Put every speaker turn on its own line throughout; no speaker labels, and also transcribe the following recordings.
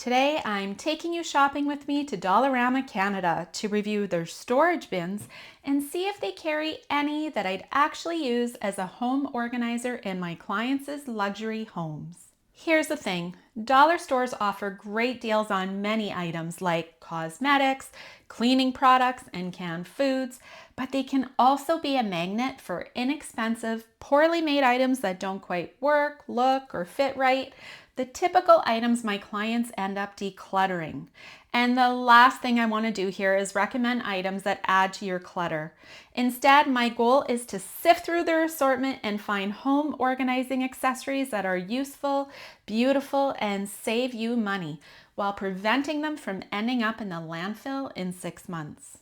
Today, I'm taking you shopping with me to Dollarama, Canada to review their storage bins and see if they carry any that I'd actually use as a home organizer in my clients' luxury homes. Here's the thing, dollar stores offer great deals on many items like cosmetics, cleaning products, and canned foods, but they can also be a magnet for inexpensive, poorly made items that don't quite work, look, or fit right. The typical items my clients end up decluttering. And the last thing I want to do here is recommend items that add to your clutter. Instead, my goal is to sift through their assortment and find home organizing accessories that are useful, beautiful, and save you money while preventing them from ending up in the landfill in 6 months.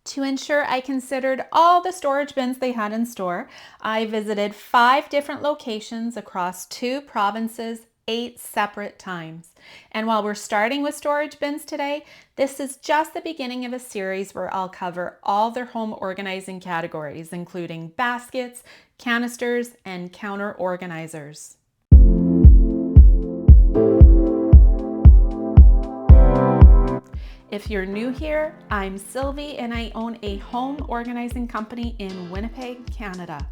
To ensure I considered all the storage bins they had in store, I visited 5 different locations across 2 provinces 8 separate times. And while we're starting with storage bins today, this is just the beginning of a series where I'll cover all their home organizing categories, including baskets, canisters, and counter organizers. If you're new here, I'm Sylvie and I own a home organizing company in Winnipeg, Canada.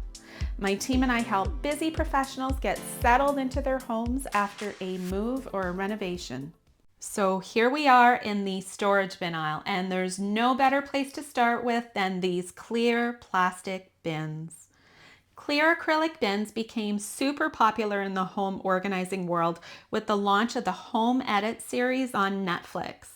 My team and I help busy professionals get settled into their homes after a move or a renovation. So here we are in the storage bin aisle, and there's no better place to start with than these clear plastic bins. Clear acrylic bins became super popular in the home organizing world with the launch of the Home Edit series on Netflix.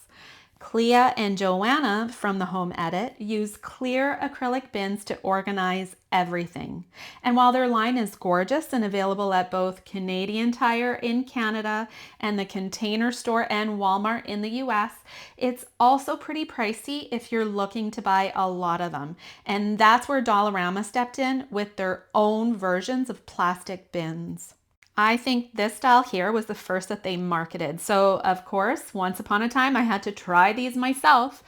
Clea and Joanna from the Home Edit use clear acrylic bins to organize everything. And while their line is gorgeous and available at both Canadian Tire in Canada and the Container Store and Walmart in the US, it's also pretty pricey if you're looking to buy a lot of them. And that's where Dollarama stepped in with their own versions of plastic bins. I think this style here was the first that they marketed. So of course, once upon a time, I had to try these myself.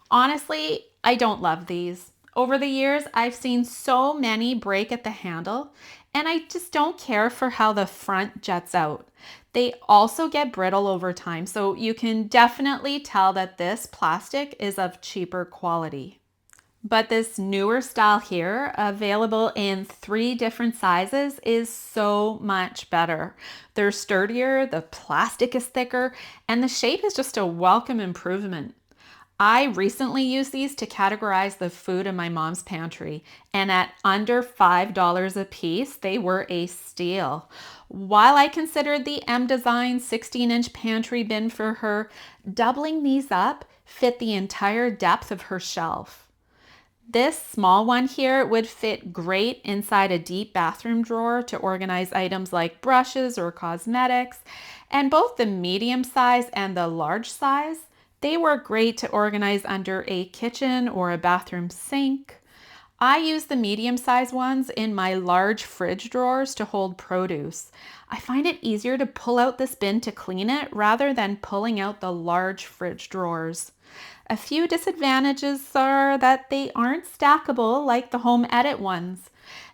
Honestly, I don't love these. Over the years, I've seen so many break at the handle, and I just don't care for how the front jets out. They also get brittle over time, so you can definitely tell that this plastic is of cheaper quality. But this newer style here, available in 3 different sizes, is so much better. They're sturdier, the plastic is thicker, and the shape is just a welcome improvement. I recently used these to categorize the food in my mom's pantry, and at under $5 a piece, they were a steal. While I considered the M Design 16-inch pantry bin for her, doubling these up fit the entire depth of her shelf. This small one here would fit great inside a deep bathroom drawer to organize items like brushes or cosmetics, and both the medium size and the large size, they work great to organize under a kitchen or a bathroom sink. I use the medium size ones in my large fridge drawers to hold produce. I find it easier to pull out this bin to clean it rather than pulling out the large fridge drawers. A few disadvantages are that they aren't stackable like the Home Edit ones.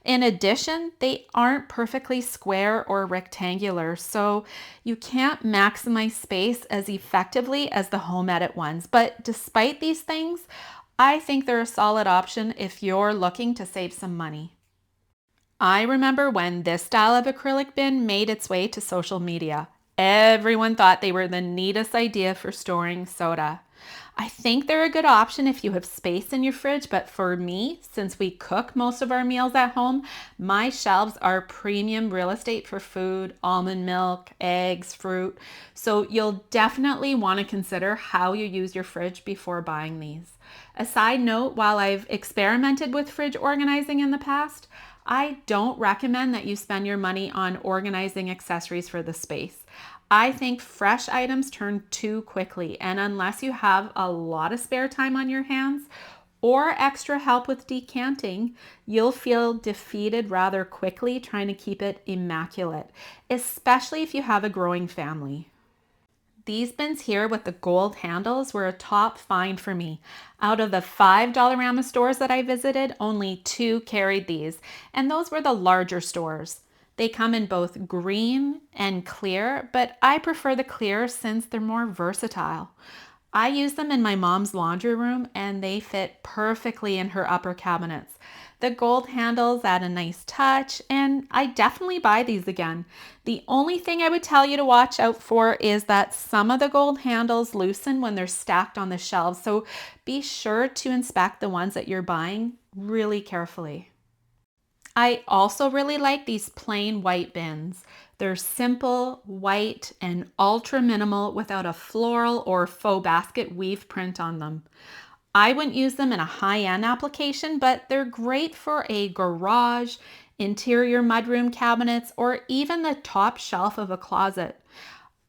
In addition, they aren't perfectly square or rectangular, so you can't maximize space as effectively as the Home Edit ones. But despite these things, I think they're a solid option if you're looking to save some money. I remember when this style of acrylic bin made its way to social media. Everyone thought they were the neatest idea for storing soda. I think they're a good option if you have space in your fridge, but for me, since we cook most of our meals at home, my shelves are premium real estate for food, almond milk, eggs, fruit. So you'll definitely want to consider how you use your fridge before buying these. A side note, while I've experimented with fridge organizing in the past, I don't recommend that you spend your money on organizing accessories for the space. I think fresh items turn too quickly, and unless you have a lot of spare time on your hands or extra help with decanting, you'll feel defeated rather quickly trying to keep it immaculate, especially if you have a growing family. These bins here with the gold handles were a top find for me. Out of the 5 Dollarama stores that I visited, only 2 carried these, and those were the larger stores. They come in both green and clear, but I prefer the clear since they're more versatile. I use them in my mom's laundry room and they fit perfectly in her upper cabinets. The gold handles add a nice touch, and I definitely buy these again. The only thing I would tell you to watch out for is that some of the gold handles loosen when they're stacked on the shelves, so be sure to inspect the ones that you're buying really carefully. I also really like these plain white bins. They're simple, white, and ultra minimal without a floral or faux basket weave print on them. I wouldn't use them in a high-end application, but they're great for a garage, interior mudroom cabinets, or even the top shelf of a closet.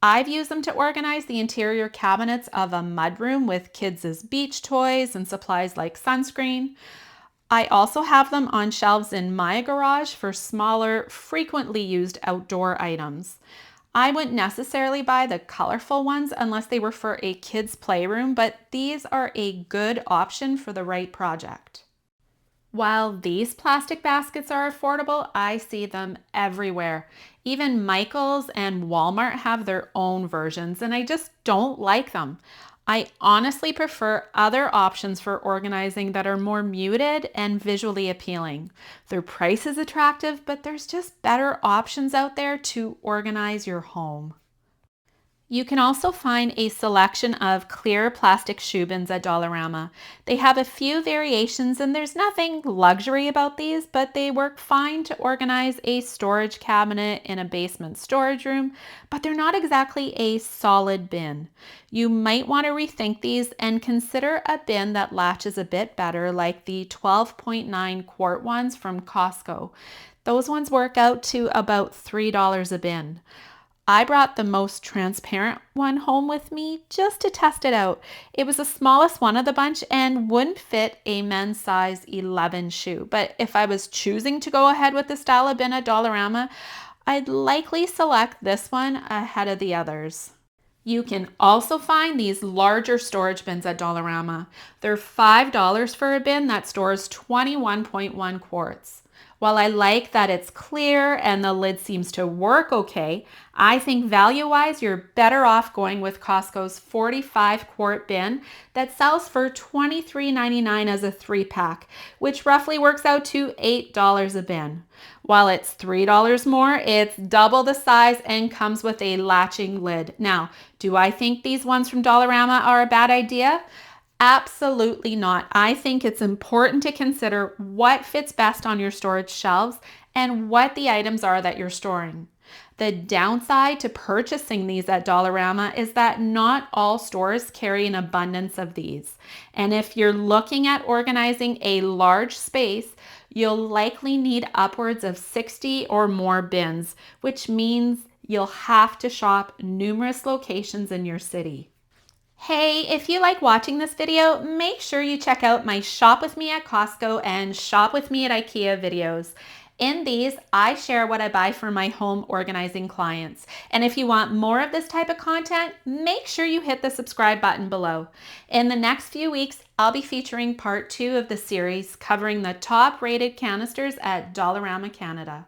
I've used them to organize the interior cabinets of a mudroom with kids' beach toys and supplies like sunscreen. I also have them on shelves in my garage for smaller, frequently used outdoor items. I wouldn't necessarily buy the colorful ones unless they were for a kid's playroom, but these are a good option for the right project. While these plastic baskets are affordable, I see them everywhere. Even Michael's and Walmart have their own versions, and I just don't like them. I honestly prefer other options for organizing that are more muted and visually appealing. Their price is attractive, but there's just better options out there to organize your home. You can also find a selection of clear plastic shoe bins at Dollarama. They have a few variations and there's nothing luxury about these, but they work fine to organize a storage cabinet in a basement storage room, but they're not exactly a solid bin. You might want to rethink these and consider a bin that latches a bit better, like the 12.9 quart ones from Costco. Those ones work out to about $3 a bin. I brought the most transparent one home with me just to test it out. It was the smallest one of the bunch and wouldn't fit a men's size 11 shoe. But if I was choosing to go ahead with the style of bin at Dollarama, I'd likely select this one ahead of the others. You can also find these larger storage bins at Dollarama. They're $5 for a bin that stores 21.1 quarts. While I like that it's clear and the lid seems to work okay, I think value-wise you're better off going with Costco's 45 quart bin that sells for $23.99 as a 3-pack, which roughly works out to $8 a bin. While it's $3 more, it's double the size and comes with a latching lid. Now, do I think these ones from Dollarama are a bad idea? Absolutely not. I think it's important to consider what fits best on your storage shelves and what the items are that you're storing. The downside to purchasing these at Dollarama is that not all stores carry an abundance of these. And if you're looking at organizing a large space, you'll likely need upwards of 60 or more bins, which means you'll have to shop numerous locations in your city. Hey, if you like watching this video, make sure you check out my Shop With Me at Costco and Shop With Me at IKEA videos. In these, I share what I buy for my home organizing clients. And if you want more of this type of content, make sure you hit the subscribe button below. In the next few weeks, I'll be featuring part 2 of the series covering the top rated canisters at Dollarama Canada.